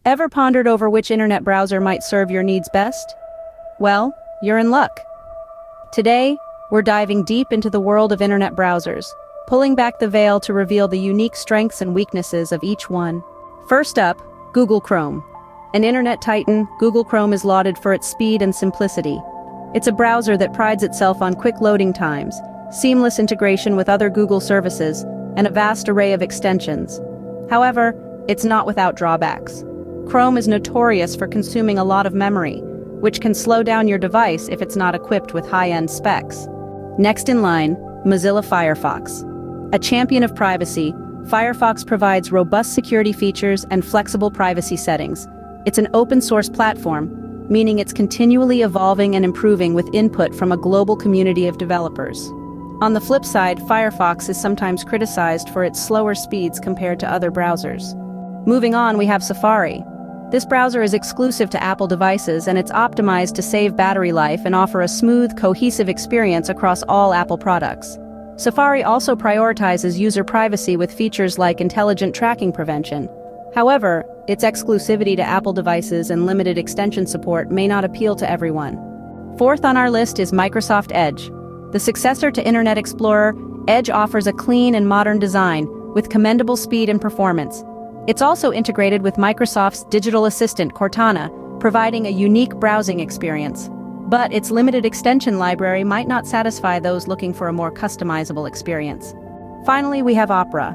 Ever pondered over which internet browser might serve your needs best? Well, you're in luck. Today, we're diving deep into the world of internet browsers, pulling back the veil to reveal the unique strengths and weaknesses of each one. First up, Google Chrome. An internet titan, Google Chrome is lauded for its speed and simplicity. It's a browser that prides itself on quick loading times, seamless integration with other Google services, and a vast array of extensions. However, it's not without drawbacks. Chrome is notorious for consuming a lot of memory, which can slow down your device if it's not equipped with high-end specs. Next in line, Mozilla Firefox. A champion of privacy, Firefox provides robust security features and flexible privacy settings. It's an open-source platform, meaning it's continually evolving and improving with input from a global community of developers. On the flip side, Firefox is sometimes criticized for its slower speeds compared to other browsers. Moving on, we have Safari. This browser is exclusive to Apple devices, and it's optimized to save battery life and offer a smooth, cohesive experience across all Apple products. Safari also prioritizes user privacy with features like intelligent tracking prevention. However, its exclusivity to Apple devices and limited extension support may not appeal to everyone. Fourth on our list is Microsoft Edge. The successor to Internet Explorer, Edge offers a clean and modern design with commendable speed and performance. It's also integrated with Microsoft's digital assistant, Cortana, providing a unique browsing experience. But its limited extension library might not satisfy those looking for a more customizable experience. Finally, we have Opera.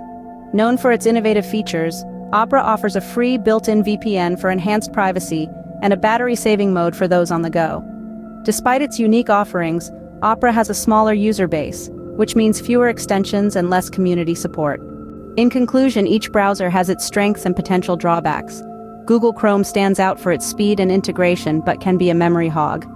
Known for its innovative features, Opera offers a free built-in VPN for enhanced privacy and a battery-saving mode for those on the go. Despite its unique offerings, Opera has a smaller user base, which means fewer extensions and less community support. In conclusion, each browser has its strengths and potential drawbacks. Google Chrome stands out for its speed and integration, but can be a memory hog.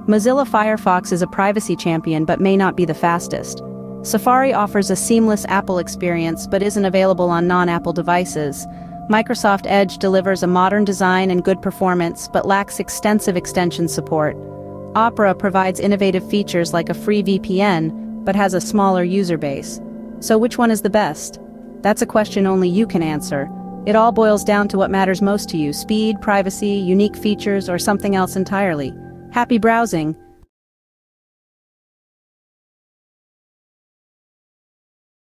Mozilla Firefox is a privacy champion, but may not be the fastest. Safari offers a seamless Apple experience, but isn't available on non-Apple devices. Microsoft Edge delivers a modern design and good performance, but lacks extensive extension support. Opera provides innovative features like a free VPN, but has a smaller user base. So which one is the best? That's a question only you can answer. It all boils down to what matters most to you: speed, privacy, unique features, or something else entirely. Happy browsing!